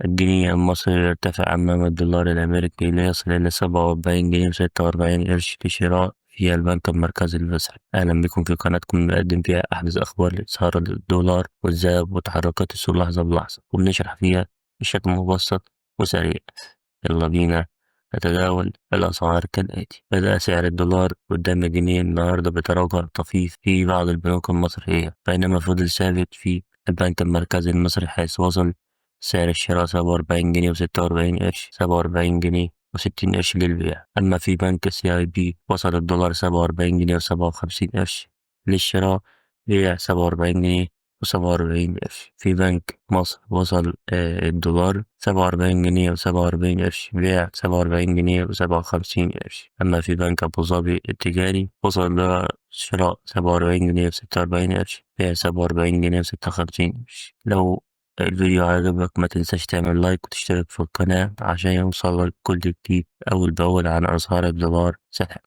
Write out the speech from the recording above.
الجنيه المصري يرتفع أمام الدولار الأمريكي ليصل إلى 47 جنيه و46 قرش لشراء في البنك المركزي المصري. أهلا بكم في قناتكم نقدم فيها أحدث أخبار الإسعار الدولار والذهب وتحركات السوق لحظة بلحظة، وبنشرح فيها بشكل مبسط وسريع. يلا بينا نتداول الأسعار كالآتي. بدأ سعر الدولار قدام الجنيه النهاردة بتراجع طفيف في بعض البنوك المصرية، بينما فضل ثابت في البنك المركزي المصري، حيث وصل سعر الشراء 47 جنيه و46 قرش، 47 جنيه و60 قرش للبيع. أما في بنك CIB وصل الدولار 47 جنيه و57 قرش للشراء، بيع 47 جنيه و47 قرش. في بنك مصر وصل الدولار 47 جنيه و47 قرش، بيع 47 جنيه و57 قرش. أما في بنك أبو ظبي التجاري وصل الدولار شراء 47 جنيه و46 قرش، بيع 47 جنيه و56 قرش. لو الفيديو عجبك ما تنساش تعمل لايك وتشترك في القناة عشان يوصلك كل جديد أول بأول عن أسعار الدولار. سلام.